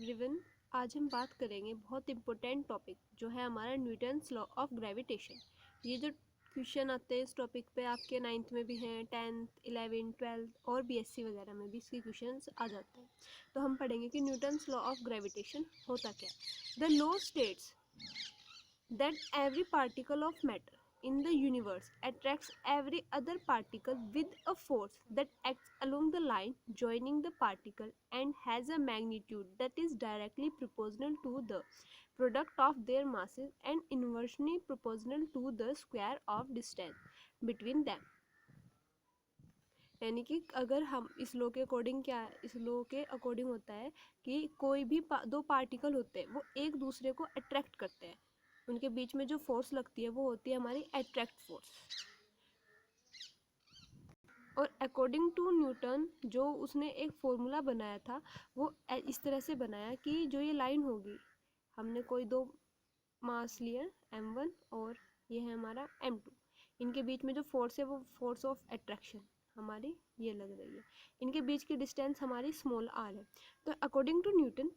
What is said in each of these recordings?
Everyone, आज हम बात करेंगे बहुत इम्पोर्टेंट टॉपिक जो है हमारा न्यूटन्स लॉ ऑफ ग्रेविटेशन। ये जो क्वेश्चन आते हैं इस टॉपिक पे आपके 9th में भी हैं, 10th 11th 12th और बीएससी वगैरह में भी इसके क्वेश्चंस आ जाते हैं। तो हम पढ़ेंगे कि न्यूटन्स लॉ ऑफ ग्रेविटेशन होता क्या है। The law states that every particle of matter in the universe attracts every other particle with a force that acts along the line joining the particle and has a magnitude that is directly proportional to the product of their masses and inversely proportional to the square of distance between them। यानी कि अगर हम इस law के according क्या है, इस law के अकॉर्डिंग होता है कि कोई भी दो पार्टिकल होते हैं वो एक दूसरे को अट्रैक्ट करते हैं, उनके बीच में जो फोर्स लगती है वो होती है हमारी अट्रैक्ट फोर्स। और अकॉर्डिंग टू न्यूटन जो उसने एक फॉर्मूला बनाया था वो इस तरह से बनाया कि जो ये लाइन होगी, हमने कोई दो मास लिए m1 और ये है हमारा m2, इनके बीच में जो फोर्स है वो फोर्स ऑफ अट्रैक्शन हमारी ये लग रही है, इनके बीच की डिस्टेंस हमारी स्मॉल r है। तो अकॉर्डिंग टू न्यूटन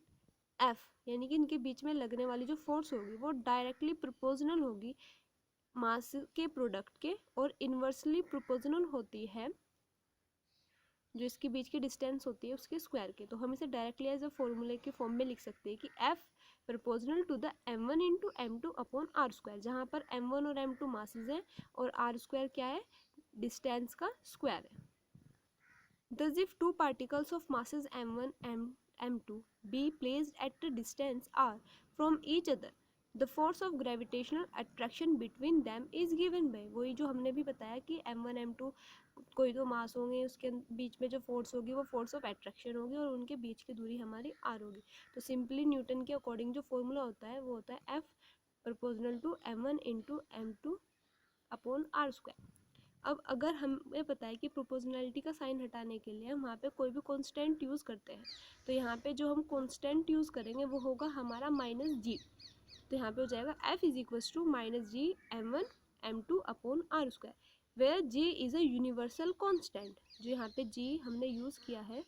F यानी कि इनके बीच में लगने वाली जो फोर्स होगी वो डायरेक्टली प्रोपोर्शनल होगी मास के प्रोडक्ट के और इन्वर्सली प्रोपोर्शनल होती है जो इसके बीच की डिस्टेंस होती है उसके स्क्वायर के। तो हम इसे डायरेक्टली एज अ फॉर्मूले के फॉर्म में लिख सकते हैं कि F proportional to the m1 into m2 upon r square, जहाँ पर m1 और m2 मासेस हैं और r स्क्वायर क्या है, डिस्टेंस का स्क्वायर है। Thus if two particles of masses m1 and m2 be placed at a distance r from each other, the force of gravitational attraction between them is given by, वही जो हमने भी बताया कि m1 m2 कोई दो मास होंगे, उसके बीच में जो फोर्स होगी वो फोर्स ऑफ अट्रैक्शन होगी और उनके बीच की दूरी हमारी r होगी। तो सिंपली न्यूटन के अकॉर्डिंग जो फॉर्मूला होता है वो होता है F proportional to m1 into m2 upon r square. अब अगर हमें पता है कि प्रोपोर्शनैलिटी का साइन हटाने के लिए हम वहाँ पे कोई भी कांस्टेंट यूज़ करते हैं, तो यहाँ पे जो हम कांस्टेंट यूज़ करेंगे वो होगा हमारा -g। तो यहाँ पे हो जाएगा F is equals to -g m1 m2 upon r square, where g is a universal constant. जो यहाँ पे g हमने यूज़ किया है,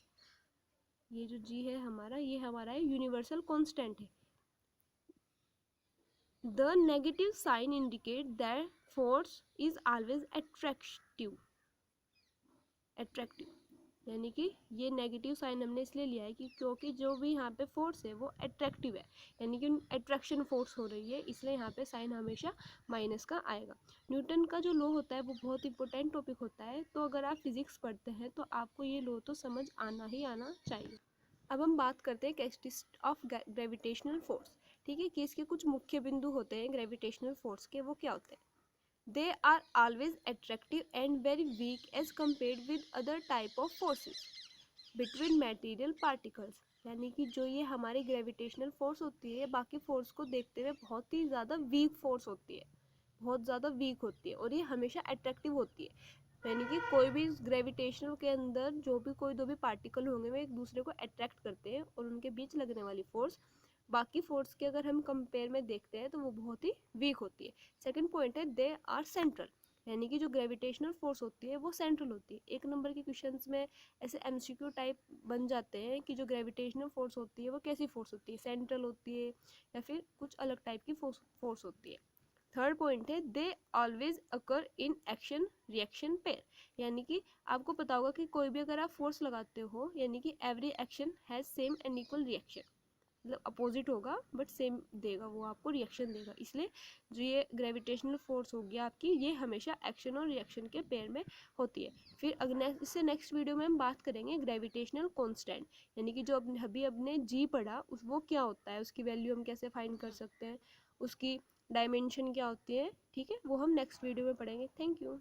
ये जो g है हमारा, ये हमारा यूनिवर्सल कांस्टेंट है। The negative sign indicate that force is always attractive यानी कि ये नेगेटिव साइन हमने इसलिए लिया है कि क्योंकि जो भी यहाँ पे फोर्स है वो अट्रैक्टिव है, यानी कि अट्रैक्शन फोर्स हो रही है, इसलिए यहाँ पे साइन हमेशा माइनस का आएगा। न्यूटन का जो लॉ होता है वो बहुत इंपॉर्टेंट टॉपिक होता है, तो अगर आप फिजिक्स पढ़ते हैं तो आपको ये लॉ तो समझ आना ही आना चाहिए। अब हम बात करते हैं कैरेक्टरिस्टिक ऑफ ग्रेविटेशनल फोर्स। ठीक है, कि इसके कुछ मुख्य बिंदु होते हैं ग्रेविटेशनल फोर्स के, वो क्या होते हैं। They are always attractive and very weak as compared with other type of forces between material particles। यानी कि जो ये हमारी ग्रेविटेशनल फोर्स होती है बाकी फोर्स को देखते हुए बहुत ही ज़्यादा वीक फोर्स होती है, बहुत ज़्यादा वीक होती है और ये हमेशा अट्रैक्टिव होती है। यानी कि कोई भी ग्रेविटेशनल के अंदर जो भी कोई दो भी पार्टिकल होंगे वो एक दूसरे को अट्रैक्ट करते हैं और उनके बीच लगने वाली फोर्स बाकी फोर्स के अगर हम कंपेयर में देखते हैं तो वो बहुत ही वीक होती है। सेकंड पॉइंट है दे आर सेंट्रल, यानी कि जो ग्रेविटेशनल फोर्स होती है वो सेंट्रल होती है। एक नंबर के क्वेश्चंस में ऐसे एमसीक्यू टाइप बन जाते हैं कि जो ग्रेविटेशनल फोर्स होती है वो कैसी फोर्स होती है, सेंट्रल होती है या फिर कुछ अलग टाइप की फोर्स होती है। थर्ड पॉइंट है they always occur in action reaction pair, यानी कि आपको पता होगा कि कोई भी अगर आप फोर्स लगाते हो यानी कि every action has same and equal reaction, मतलब अपोजिट होगा बट सेम देगा, वो आपको रिएक्शन देगा। इसलिए जो ये ग्रेविटेशनल फोर्स होगी आपकी ये हमेशा एक्शन और रिएक्शन के पेयर में होती है। फिर इससे नेक्स्ट वीडियो में हम बात करेंगे ग्रेविटेशनल कांस्टेंट, यानी कि जो अभी अपने जी पढ़ा उस वो क्या होता है, उसकी वैल्यू हम कैसे फाइंड कर सकते हैं, उसकी डायमेंशन क्या होती है। ठीक है, वो हम नेक्स्ट वीडियो में पढ़ेंगे। Thank you.